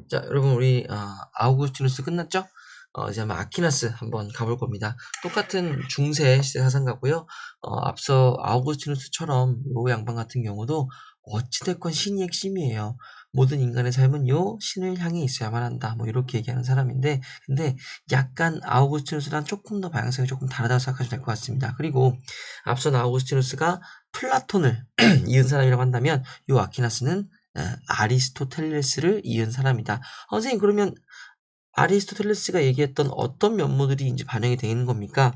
자, 여러분 우리 아우구스티누스 끝났죠? 이제 아마 아퀴나스 한번 가볼 겁니다. 똑같은 중세 시대 사상가고요. 앞서 아우구스티누스처럼 요 양반 같은 경우도 어찌됐건 신이 핵심이에요. 모든 인간의 삶은 요 신을 향해 있어야만 한다. 뭐 이렇게 얘기하는 사람인데, 근데 약간 아우구스티누스랑 조금 더 방향성이 조금 다르다고 생각하시면 될 것 같습니다. 그리고 앞선 아우구스티누스가 플라톤을 이은 사람이라고 한다면 요 아퀴나스는 아리스토텔레스를 이은 사람이다. 선생님, 그러면 아리스토텔레스가 얘기했던 어떤 면모들이 이제 반영이 되는 겁니까?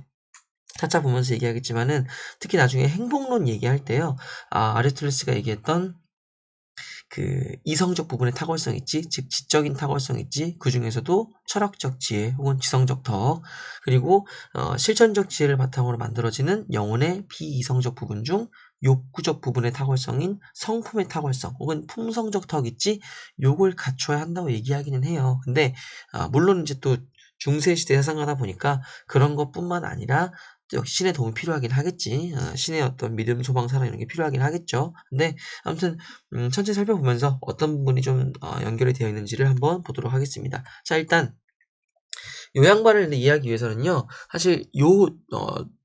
찾아보면서 얘기하겠지만은 특히 나중에 행복론 얘기할 때요. 아리스토텔레스가 얘기했던 그 이성적 부분의 탁월성 있지, 즉 지적인 탁월성 있지, 그 중에서도 철학적 지혜 혹은 지성적 덕, 그리고 실천적 지혜를 바탕으로 만들어지는 영혼의 비이성적 부분 중 욕구적 부분의 탁월성인 성품의 탁월성 혹은 품성적 덕 있지, 요걸 갖춰야 한다고 얘기하기는 해요. 근데 물론 이제 또 중세시대 사상가다 보니까 그런 것뿐만 아니라 역시 신의 도움이 필요하긴 하겠지. 신의 어떤 믿음, 소망, 사랑 이런 게 필요하긴 하겠죠. 근데 아무튼 천천히 살펴보면서 어떤 부분이 좀 연결이 되어 있는지를 한번 보도록 하겠습니다. 자, 일단 요 양반을 이해하기 위해서는요. 사실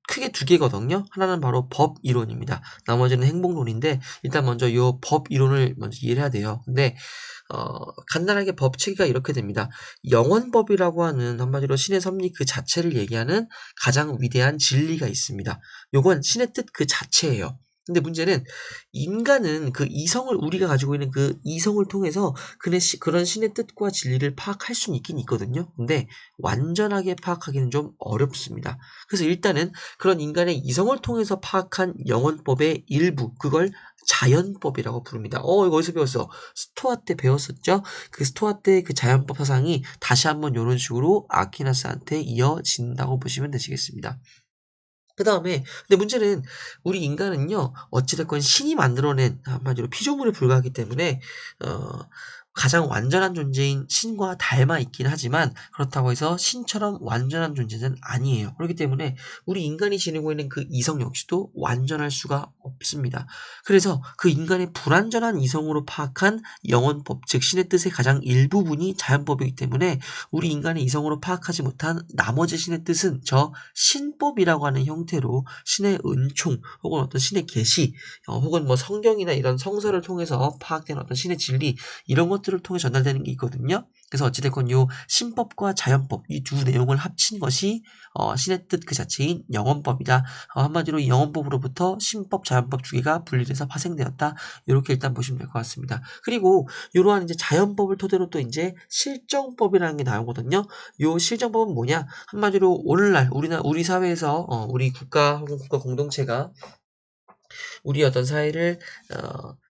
크게 두 개거든요. 하나는 바로 법 이론입니다. 나머지는 행복론인데 일단 먼저 요 법 이론을 먼저 이해를 해야 돼요. 근데 간단하게 법 체계가 이렇게 됩니다. 영원법이라고 하는 한마디로 신의 섭리 그 자체를 얘기하는 가장 위대한 진리가 있습니다. 요건 신의 뜻 그 자체예요. 근데 문제는 인간은 그 이성을 우리가 가지고 있는 그 이성을 통해서 그런 신의 뜻과 진리를 파악할 수는 있긴 있거든요. 근데 완전하게 파악하기는 좀 어렵습니다. 그래서 일단은 그런 인간의 이성을 통해서 파악한 영원법의 일부, 그걸 자연법이라고 부릅니다. 이거 어디서 배웠어? 스토아 때 배웠었죠? 그 스토아 때 그 자연법 사상이 다시 한번 이런 식으로 아퀴나스한테 이어진다고 보시면 되시겠습니다. 그 다음에, 근데 문제는 우리 인간은요, 어찌됐건 신이 만들어낸 한마디로 피조물에 불과하기 때문에, 어, 가장 완전한 존재인 신과 닮아 있긴 하지만, 그렇다고 해서 신처럼 완전한 존재는 아니에요. 그렇기 때문에, 우리 인간이 지니고 있는 그 이성 역시도 완전할 수가 없습니다. 그래서 그 인간의 불완전한 이성으로 파악한 영원법, 즉 신의 뜻의 가장 일부분이 자연법이기 때문에, 우리 인간의 이성으로 파악하지 못한 나머지 신의 뜻은 저 신법이라고 하는 형태로 신의 은총 혹은 어떤 신의 계시 혹은 뭐 성경이나 이런 성서를 통해서 파악된 어떤 신의 진리 이런 것들을 통해 전달되는 게 있거든요. 그래서 어찌됐건 요 신법과 자연법 이 두 내용을 합친 것이 신의 뜻 그 자체인 영원법이다. 한마디로 영원법으로부터 신법, 자연법 두 개가 분리돼서 파생되었다. 이렇게 일단 보시면 될 것 같습니다. 그리고 이러한 이제 자연법을 토대로 또 이제 실정법이라는 게 나오거든요. 요 실정법은 뭐냐? 한마디로 오늘날 우리 사회에서 우리 국가 혹은 국가 공동체가 우리 어떤 사회를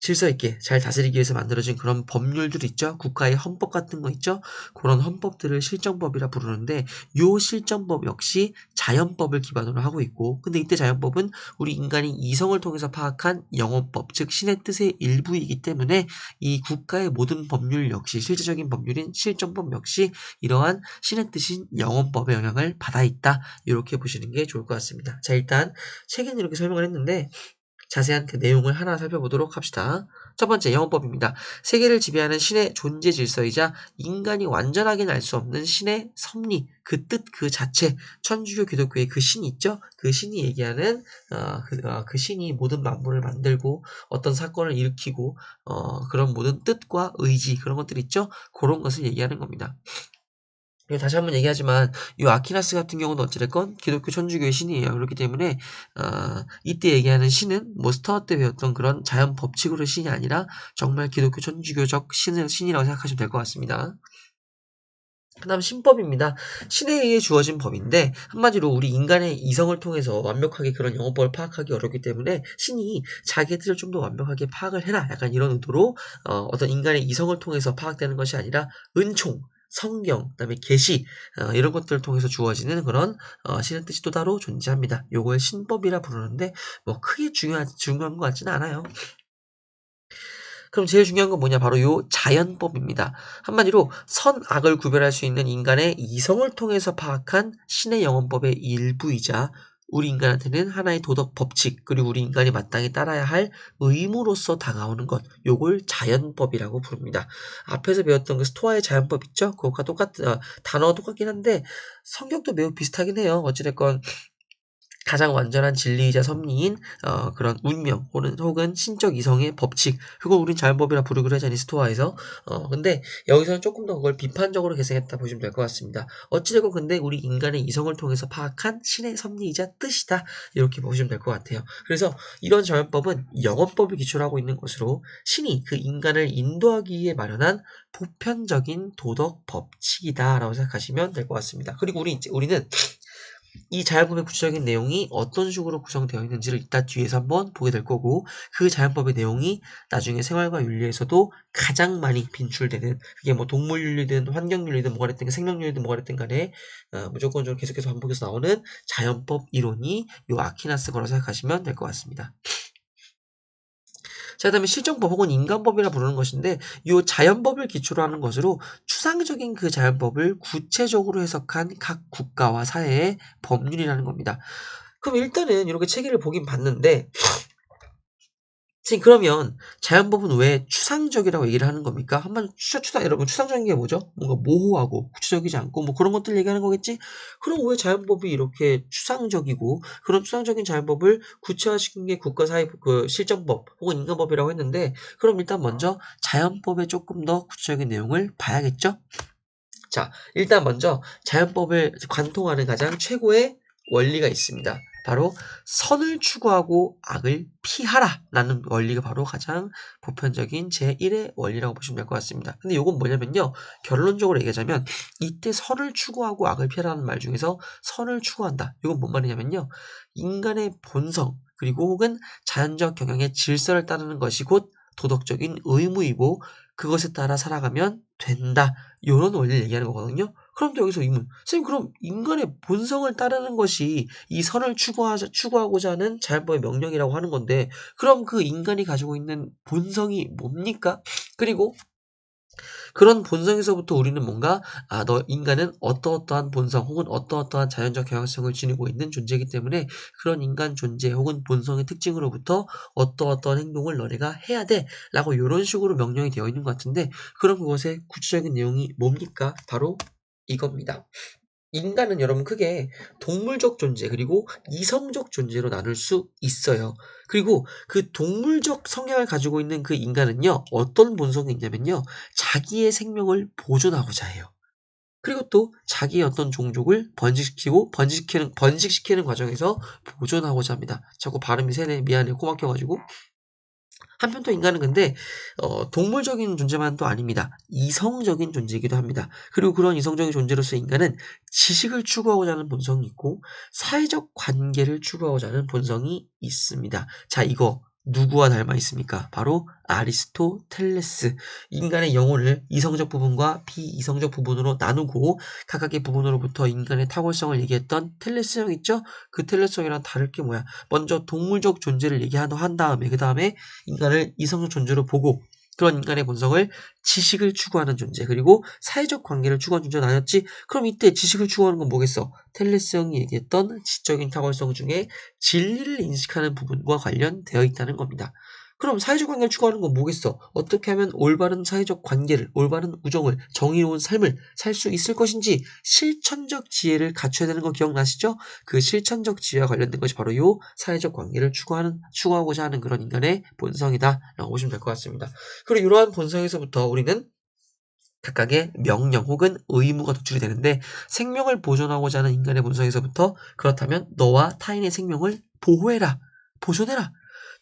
질서 있게 잘 다스리기 위해서 만들어진 그런 법률들 있죠. 국가의 헌법 같은 거 있죠. 그런 헌법들을 실정법이라 부르는데 요 실정법 역시 자연법을 기반으로 하고 있고 근데 이때 자연법은 우리 인간이 이성을 통해서 파악한 영어법, 즉 신의 뜻의 일부이기 때문에 이 국가의 모든 법률 역시 실제적인 법률인 실정법 역시 이러한 신의 뜻인 영어법의 영향을 받아 있다. 이렇게 보시는 게 좋을 것 같습니다. 자, 일단 책에는 이렇게 설명을 했는데 자세한 그 내용을 하나 살펴보도록 합시다. 첫 번째, 영어법입니다. 세계를 지배하는 신의 존재 질서이자 인간이 완전하게는 알 수 없는 신의 섭리, 그 뜻, 그 자체, 천주교, 기독교의 그 신이 있죠? 그 신이 얘기하는, 그 신이 모든 만물을 만들고 어떤 사건을 일으키고, 그런 모든 뜻과 의지, 그런 것들 있죠? 그런 것을 얘기하는 겁니다. 다시 한번 얘기하지만 이 아퀴나스 같은 경우는 어찌됐건 기독교 천주교의 신이에요. 그렇기 때문에 이때 얘기하는 신은 뭐 스토아 때 배웠던 그런 자연 법칙으로 신이 아니라 정말 기독교 천주교적 신이라고 생각하시면 될 것 같습니다. 그 다음 신법입니다. 신에 의해 주어진 법인데 한마디로 우리 인간의 이성을 통해서 완벽하게 그런 영어법을 파악하기 어렵기 때문에 신이 자기의 뜻을 좀 더 완벽하게 파악을 해라. 약간 이런 의도로 어떤 인간의 이성을 통해서 파악되는 것이 아니라 은총, 성경, 그다음에 계시 이런 것들을 통해서 주어지는 그런 신의 뜻이 또 따로 존재합니다. 요걸 신법이라 부르는데 뭐 크게 중요한 것 같지는 않아요. 그럼 제일 중요한 건 뭐냐? 바로 요 자연법입니다. 한마디로 선악을 구별할 수 있는 인간의 이성을 통해서 파악한 신의 영혼법의 일부이자 우리 인간한테는 하나의 도덕 법칙, 그리고 우리 인간이 마땅히 따라야 할 의무로서 다가오는 것, 요걸 자연법이라고 부릅니다. 앞에서 배웠던 그 스토아의 자연법 있죠? 그것과 단어가 똑같긴 한데 성격도 매우 비슷하긴 해요. 어찌됐건 가장 완전한 진리이자 섭리인 그런 운명 혹은 신적 이성의 법칙, 그걸 우린 자연법이라 부르기로 하잖니, 스토아에서. 근데 여기서는 조금 더 그걸 비판적으로 개성했다 보시면 될 것 같습니다. 어찌되건 근데 우리 인간의 이성을 통해서 파악한 신의 섭리이자 뜻이다, 이렇게 보시면 될 것 같아요. 그래서 이런 자연법은 영업법을 기초로 하고 있는 것으로 신이 그 인간을 인도하기 위해 마련한 보편적인 도덕 법칙이다라고 생각하시면 될 것 같습니다. 그리고 우리는 이 자연법의 구체적인 내용이 어떤 식으로 구성되어 있는지를 이따 뒤에서 한번 보게 될 거고, 그 자연법의 내용이 나중에 생활과 윤리에서도 가장 많이 빈출되는, 그게 뭐 동물윤리든 환경윤리든 뭐가 됐든 생명윤리든 뭐가 됐든 간에 무조건적으로 계속해서 반복해서 나오는 자연법 이론이 요 아퀴나스 거라고 생각하시면 될 것 같습니다. 자, 그다음에 실정법 혹은 인간법이라 부르는 것인데, 이 자연법을 기초로 하는 것으로 추상적인 그 자연법을 구체적으로 해석한 각 국가와 사회의 법률이라는 겁니다. 그럼 일단은 이렇게 체계를 보긴 봤는데, 선생님, 그러면 자연법은 왜 추상적이라고 얘기를 하는 겁니까? 한번 여러분, 추상적인 게 뭐죠? 뭔가 모호하고 구체적이지 않고 뭐 그런 것들 얘기하는 거겠지? 그럼 왜 자연법이 이렇게 추상적이고, 그런 추상적인 자연법을 구체화시킨 게 국가사회 그 실정법 혹은 인간법이라고 했는데, 그럼 일단 먼저 자연법의 조금 더 구체적인 내용을 봐야겠죠? 자, 일단 먼저 자연법을 관통하는 가장 최고의 원리가 있습니다. 바로 선을 추구하고 악을 피하라 라는 원리가 바로 가장 보편적인 제1의 원리라고 보시면 될 것 같습니다. 근데 이건 뭐냐면요, 결론적으로 얘기하자면 이때 선을 추구하고 악을 피하라는 말 중에서 선을 추구한다, 이건 뭔 말이냐면요, 인간의 본성 그리고 혹은 자연적 경영의 질서를 따르는 것이 곧 도덕적인 의무이고, 그것에 따라 살아가면 된다, 요런 원리를 얘기하는 거거든요. 그럼 또 여기서 의문. 선생님, 그럼 인간의 본성을 따르는 것이 이 선을 추구하고자 하는 자연법의 명령이라고 하는 건데, 그럼 그 인간이 가지고 있는 본성이 뭡니까? 그리고 그런 본성에서부터 우리는 뭔가, 너 인간은 어떠어떠한 본성 혹은 어떠어떠한 자연적 경향성을 지니고 있는 존재이기 때문에 그런 인간 존재 혹은 본성의 특징으로부터 어떠어떠한 행동을 너네가 해야 돼 라고 이런 식으로 명령이 되어 있는 것 같은데, 그럼 그것의 구체적인 내용이 뭡니까? 바로 이겁니다. 인간은 여러분 크게 동물적 존재 그리고 이성적 존재로 나눌 수 있어요. 그리고 그 동물적 성향을 가지고 있는 그 인간은요, 어떤 본성이 있냐면요, 자기의 생명을 보존하고자 해요. 그리고 또 자기의 어떤 종족을 번식시키는 과정에서 보존하고자 합니다. 자꾸 발음이 새네, 미안해, 코 막혀가지고. 한편 또 인간은 근데 동물적인 존재만 또 아닙니다. 이성적인 존재이기도 합니다. 그리고 그런 이성적인 존재로서 인간은 지식을 추구하고자 하는 본성이 있고 사회적 관계를 추구하고자 하는 본성이 있습니다. 자, 이거 누구와 닮아 있습니까? 바로 아리스토텔레스. 인간의 영혼을 이성적 부분과 비이성적 부분으로 나누고 각각의 부분으로부터 인간의 탁월성을 얘기했던 텔레스 형 있죠? 그 텔레스 형이랑 다를 게 뭐야? 먼저 동물적 존재를 얘기한 다음에, 그 다음에 인간을 이성적 존재로 보고, 그런 인간의 본성을 지식을 추구하는 존재 그리고 사회적 관계를 추구하는 존재로 나눴지. 그럼 이때 지식을 추구하는 건 뭐겠어? 텔레스 형이 얘기했던 지적인 탁월성 중에 진리를 인식하는 부분과 관련되어 있다는 겁니다. 그럼 사회적 관계를 추구하는 건 뭐겠어? 어떻게 하면 올바른 사회적 관계를, 올바른 우정을, 정의로운 삶을 살 수 있을 것인지 실천적 지혜를 갖춰야 되는 거 기억나시죠? 그 실천적 지혜와 관련된 것이 바로 요 사회적 관계를 추구하고자 하는 그런 인간의 본성이다라고 보시면 될 것 같습니다. 그리고 이러한 본성에서부터 우리는 각각의 명령 혹은 의무가 도출이 되는데, 생명을 보존하고자 하는 인간의 본성에서부터 그렇다면 너와 타인의 생명을 보호해라, 보존해라.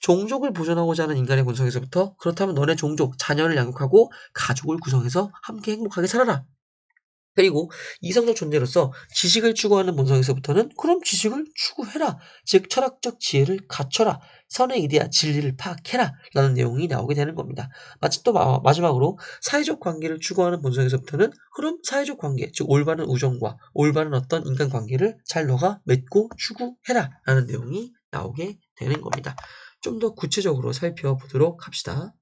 종족을 보존하고자 하는 인간의 본성에서부터 그렇다면 너네 종족, 자녀를 양육하고 가족을 구성해서 함께 행복하게 살아라. 그리고 이성적 존재로서 지식을 추구하는 본성에서부터는 그럼 지식을 추구해라. 즉 철학적 지혜를 갖춰라. 선의 이데아 진리를 파악해라. 라는 내용이 나오게 되는 겁니다. 마치 또 마지막으로 사회적 관계를 추구하는 본성에서부터는 그럼 사회적 관계, 즉 올바른 우정과 올바른 어떤 인간관계를 잘 너가 맺고 추구해라. 라는 내용이 나오게 되는 겁니다. 좀 더 구체적으로 살펴보도록 합시다.